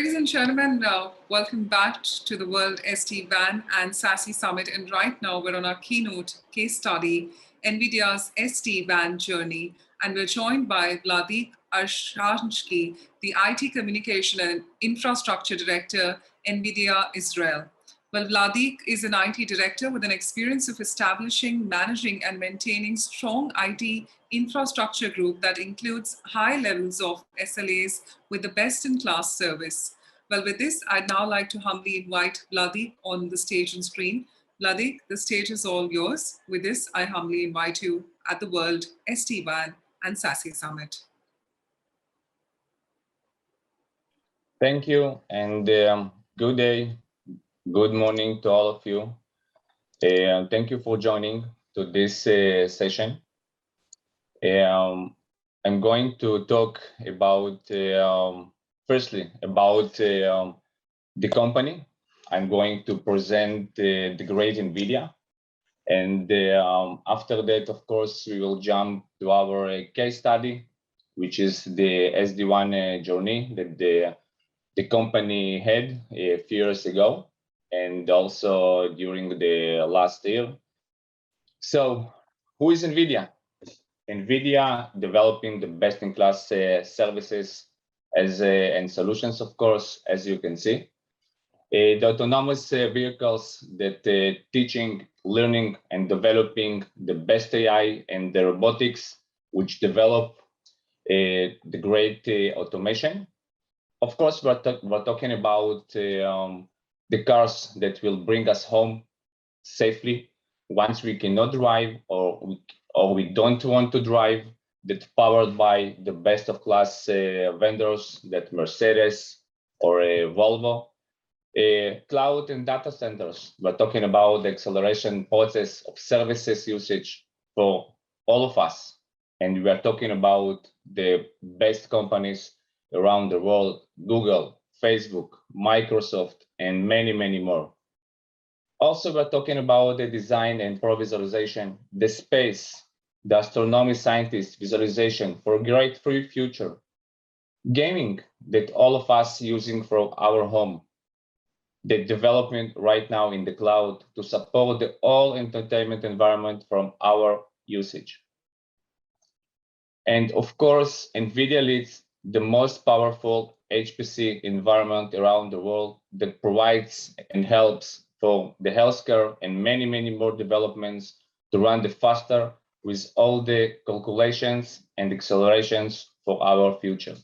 Ladies and gentlemen, welcome back to the World SD-WAN and SASE Summit. And right now we're on our keynote case study, Nvidia's SD-WAN journey. And we're joined by Vladik Arshanski, the IT Communication and Infrastructure Director, Nvidia Israel. Well, Vladik is an IT director with an experience of establishing, managing, and maintaining strong IT infrastructure group that includes high levels of SLAs with the best-in-class service. Well, with this, I'd now like to humbly invite Vladik on the stage and screen. Vladik, the stage is all yours. With this, I humbly invite you at the World SD-WAN and SASE Summit. Thank you, and good day. Good morning to all of you. Thank you for joining to this session. I'm going to talk about, firstly, about the company. I'm going to present the great Nvidia. And after that, of course, we will jump to our case study, which is the SD-WAN journey that the company had a few years ago, and also during the last year. So who is Nvidia? Nvidia developing the best-in-class services and solutions, of course, as you can see. The autonomous vehicles that teaching, learning, and developing the best AI and the robotics, which develop the great automation. Of course, we're talking about the cars that will bring us home safely once we cannot drive or we don't want to drive, that's powered by the best of class vendors, that Mercedes or Volvo. Cloud and data centers, we're talking about the acceleration process of services usage for all of us. And we are talking about the best companies around the world, Google, Facebook, Microsoft, and many, many more. Also, we're talking about the design and pro visualization, the space, the astronomy scientists visualization for a great free future, gaming that all of us using for our home, the development right now in the cloud to support the all entertainment environment from our usage. And of course, Nvidia leads the most powerful HPC environment around the world that provides and helps for the healthcare and many, many more developments to run the faster with all the calculations and accelerations for our future.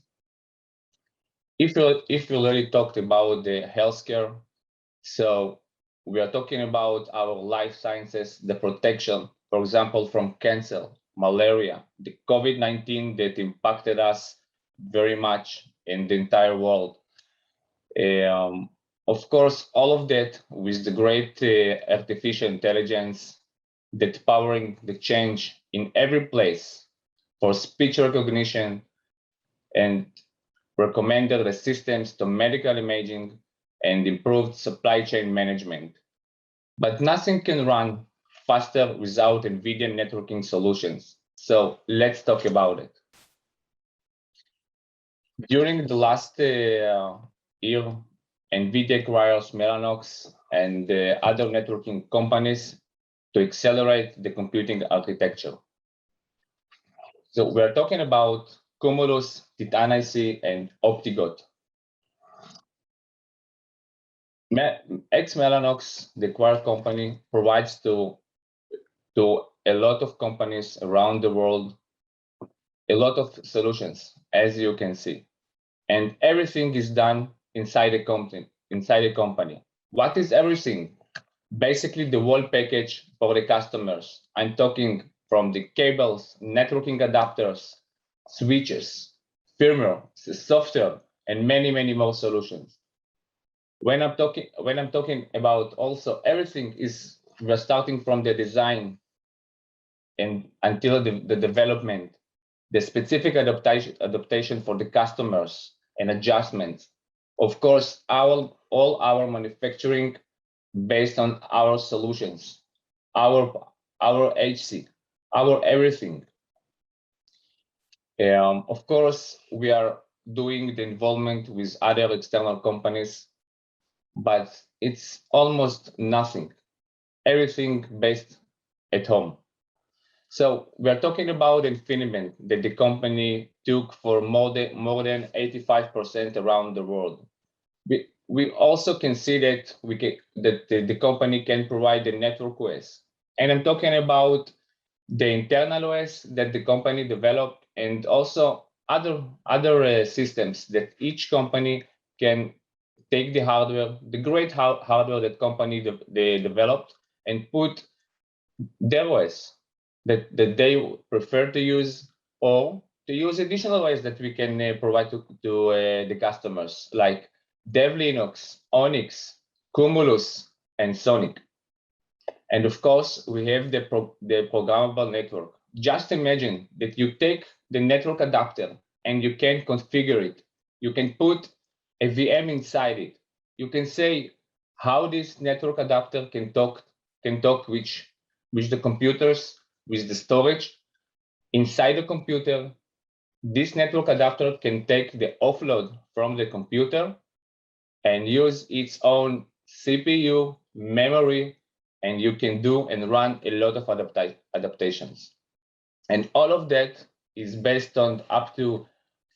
If we already talked about the healthcare, so we are talking about our life sciences, the protection, for example, from cancer, malaria, the COVID-19 that impacted us very much in the entire world. Of course, all of that with the great artificial intelligence that powering the change in every place for speech recognition and recommended assistance to medical imaging and improved supply chain management. But nothing can run faster without Nvidia networking solutions. So let's talk about it. During the last year, Nvidia acquires Mellanox and other networking companies to accelerate the computing architecture. So we're talking about Cumulus, Titan IC, and Optigot. Mellanox, the acquired company, provides to a lot of companies around the world a lot of solutions, as you can see, and everything is done inside a company. What is everything? Basically, the whole package for the customers. I'm talking from the cables, networking adapters, switches, firmware, software, and many, many more solutions. When I'm talking about also everything is, we're starting from the design and until the development, the specific adaptation for the customers and adjustments. Of course, all our manufacturing based on our solutions, our HC, our everything. Of course, we are doing the involvement with other external companies, but it's almost nothing. Everything based at home. So we're talking about Infiniment that the company took for more than 85% around the world. We also can see that the company can provide the network OS. And I'm talking about the internal OS that the company developed, and also other systems that each company can take the hardware, the great hardware that company they developed, and put their OS that they prefer to use, or to use additional ways that we can provide to the customers, like Dev Linux, Onyx, Cumulus, and Sonic. And of course, we have the programmable network. Just imagine that you take the network adapter and you can configure it. You can put a VM inside it. You can say how this network adapter can talk with the computers, with the storage. Inside the computer, this network adapter can take the offload from the computer and use its own CPU, memory, and you can do and run a lot of adaptations. And all of that is based on up to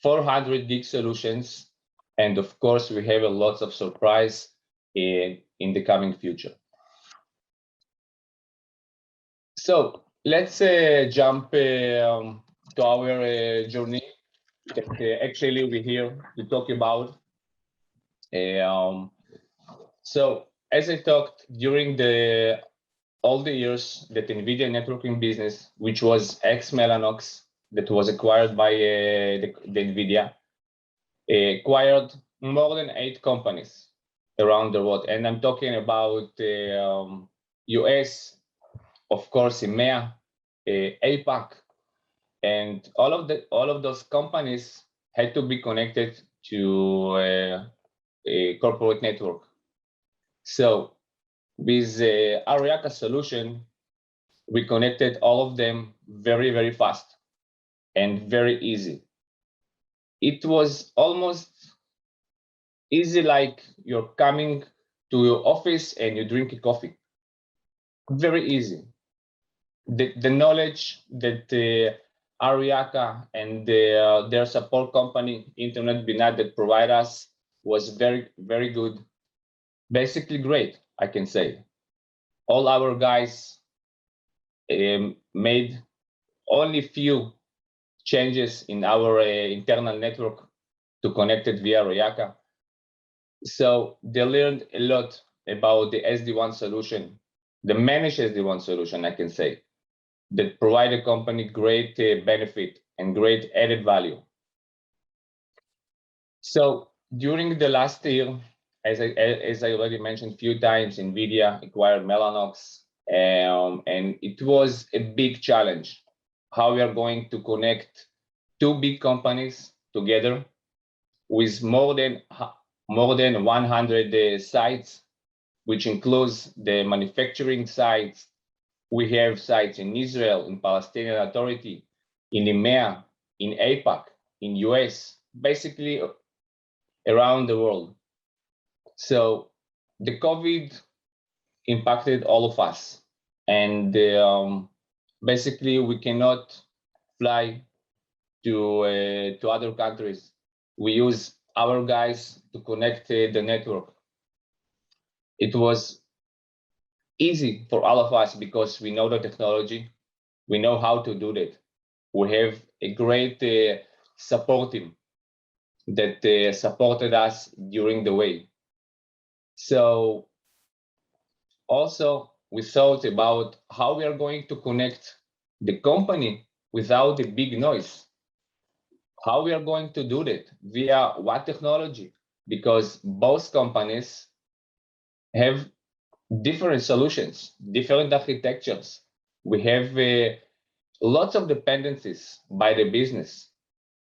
400 gig solutions. And of course, we have a lot of surprise in the coming future. So let's jump to our journey that actually we're here to talk about. So as I talked during all the years that Nvidia networking business, which was ex-Mellanox, that was acquired by the Nvidia, acquired more than 8 companies around the world. And I'm talking about US, of course, EMEA, APAC, and all of those companies had to be connected to a corporate network. So with the Ariaka solution, we connected all of them very, very fast and very easy. It was almost easy, like you're coming to your office and you drink a coffee. Very easy. The knowledge that Ariaka and their support company, Internet Binat, that provide us was very, very good. Basically great, I can say. All our guys made only few changes in our internal network to connect it via Ariaka. So they learned a lot about the SD-WAN solution, the managed SD-WAN solution, I can say, that provide a company great benefit and great added value. So during the last year, as I already mentioned a few times, Nvidia acquired Mellanox, and it was a big challenge how we are going to connect 2 big companies together with more than 100 sites, which includes the manufacturing sites. We have sites in Israel, in Palestinian Authority, in EMEA, in APAC, in US, basically around the world. So the COVID impacted all of us, and basically we cannot fly to other countries. We use our guys to connect the network. It was easy for all of us because we know the technology, we know how to do that. We have a great support team that supported us during the way. So also we thought about how we are going to connect the company without the big noise. How we are going to do that, via what technology? Because both companies have different solutions, different architectures. We have lots of dependencies by the business.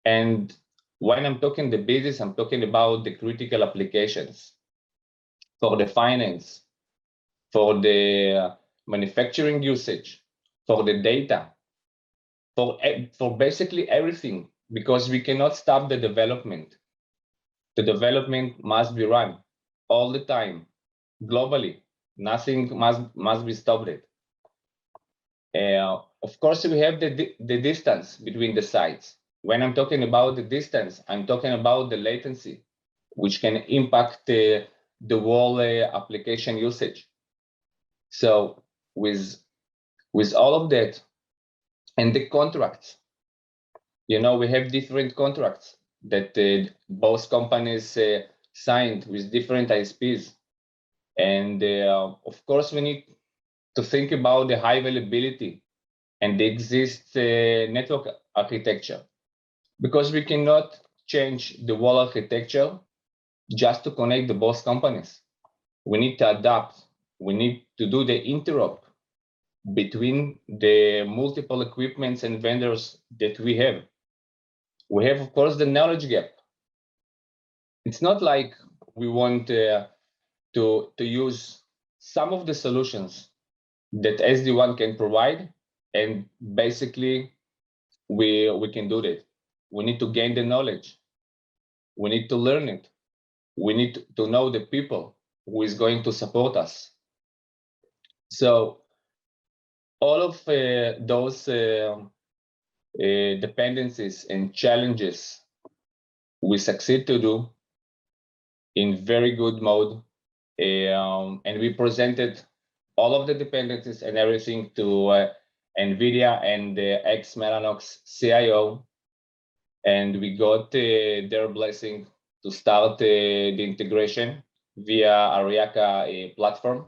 And when I'm talking the business, I'm talking about the critical applications for the finance, for the manufacturing usage, for the data, for basically everything because we cannot stop the development. The development must be run all the time, globally. Nothing must be stopped. Of course, we have the distance between the sites. When I'm talking about the distance, I'm talking about the latency, which can impact the whole application usage. So with all of that and the contracts, we have different contracts that both companies signed with different ISPs. And of course, we need to think about the high availability and the exist network architecture, because we cannot change the whole architecture just to connect the both companies. We need to adapt. We need to do the interop between the multiple equipments and vendors that we have. We have, of course, the knowledge gap. It's not like we want to use some of the solutions that SD-WAN can provide, and basically we can do that. We need to gain the knowledge. We need to learn it. We need to know the people who is going to support us. So all of those dependencies and challenges we succeed to do in very good mode. And we presented all of the dependencies and everything to Nvidia and the ex-Mellanox CIO, and we got their blessing to start the integration via Ariaka platform.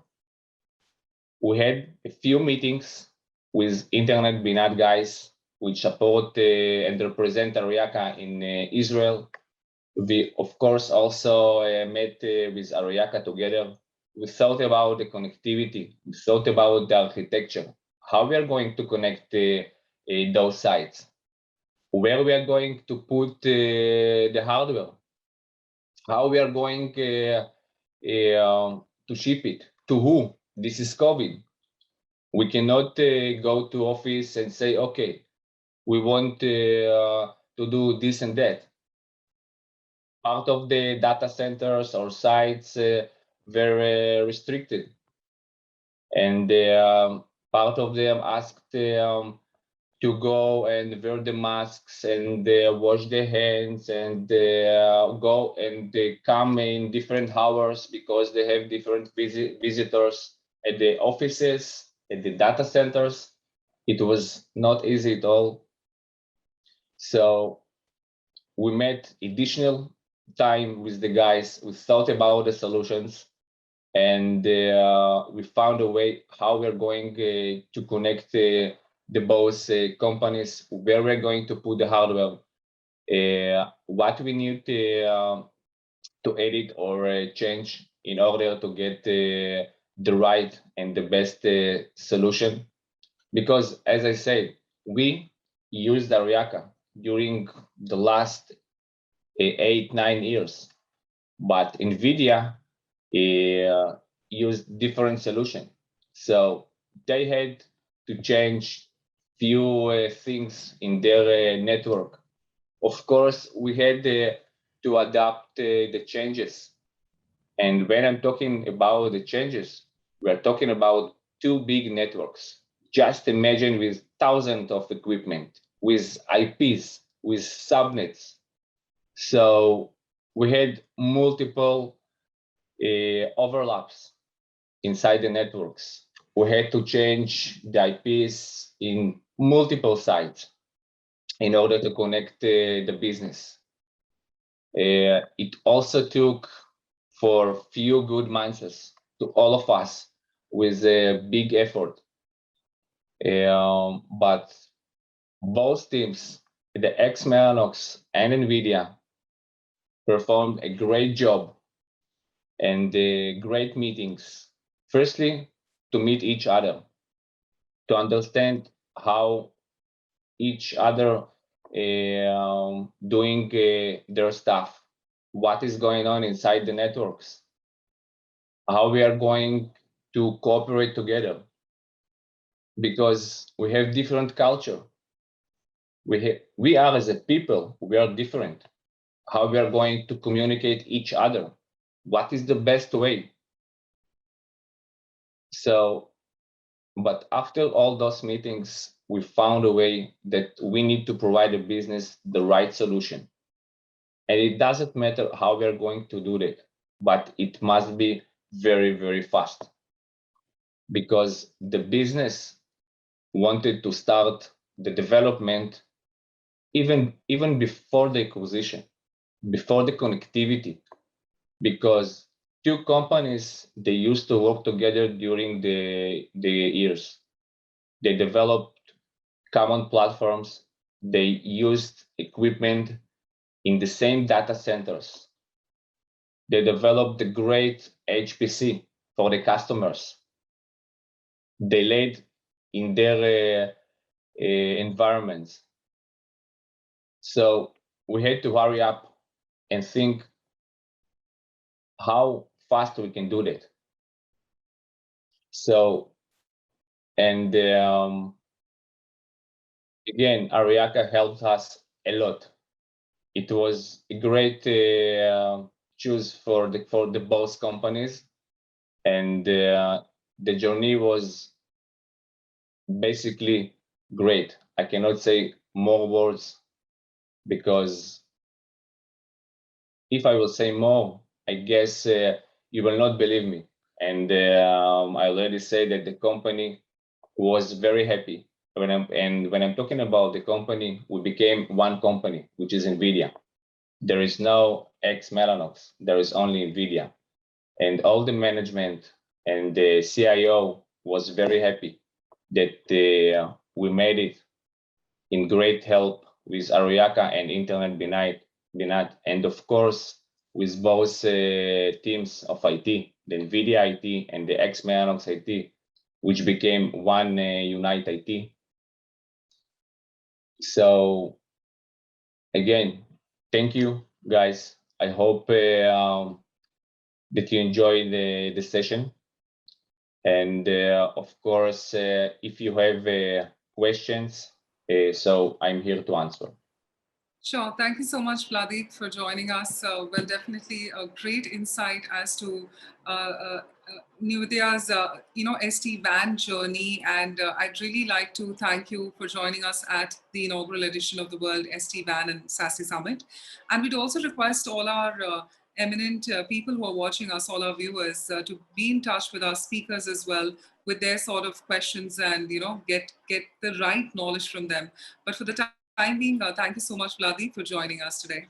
We had a few meetings with Internet Binat guys, which support and represent Ariaka in Israel. We, of course, also met with Ariaka together. We thought about the connectivity. We thought about the architecture, how we are going to connect those sites, where we are going to put the hardware, how we are going to ship it, to who. This is COVID. We cannot go to office and say, okay, we want to do this and that. Part of the data centers or sites very restricted, and part of them asked to go and wear the masks and wash their hands and go and come in different hours because they have different visitors at the offices, at the data centers. It was not easy at all. So we met additional time with the guys. We thought about the solutions, and we found a way how we're going to connect the both companies, where we're going to put the hardware, what we need to edit or change in order to get the right and the best solution. Because, as I said, we used Ariaka during the last 8-9 years, but Nvidia used different solution. So they had to change few things in their network. Of course, we had to adapt the changes. And when I'm talking about the changes, we're talking about 2 big networks. Just imagine with thousands of equipment, with IPs, with subnets. So we had multiple overlaps inside the networks. We had to change the IPs in multiple sites in order to connect the business. It also took for few good months to all of us with a big effort. But both teams, the ex-Mellanox and Nvidia, performed a great job and great meetings. Firstly, to meet each other, to understand how each other doing their stuff, what is going on inside the networks, how we are going to cooperate together, because we have different culture. we are as a people, we are different. How we are going to communicate each other? What is the best way? So, but after all those meetings, we found a way that we need to provide a business the right solution. And it doesn't matter how we are going to do that, but it must be very, very fast. Because the business wanted to start the development even before the acquisition, before the connectivity, because two companies, they used to work together during the years. They developed common platforms. They used equipment in the same data centers. They developed the great HPC for the customers. They laid in their environments. So we had to hurry up and think how fast we can do that. So, and again, Ariaka helped us a lot. It was a great choice for the both companies, and the journey was basically great. I cannot say more words, because if I will say more, I guess you will not believe me. And I already say that the company was very happy. When I'm talking about the company, we became one company, which is Nvidia. There is no ex-Mellanox. There is only Nvidia. And all the management and the CIO was very happy that we made it in great help with Ariaka and Internet Binat, and of course with both teams of IT, the Nvidia IT and the ex-Mellanox IT, which became one Unite IT. So again, thank you guys. I hope that you enjoyed the session. And of course, if you have questions, so I'm here to answer. Sure. Thank you so much, Vladik, for joining us. Well, definitely a great insight as to Nvidia's SD-WAN journey. And I'd really like to thank you for joining us at the inaugural edition of the World SD-WAN and SASE Summit. And we'd also request all our eminent people who are watching us, all our viewers, to be in touch with our speakers as well with their sort of questions and get the right knowledge from them. But for the time being, thank you so much, Vladik, for joining us today.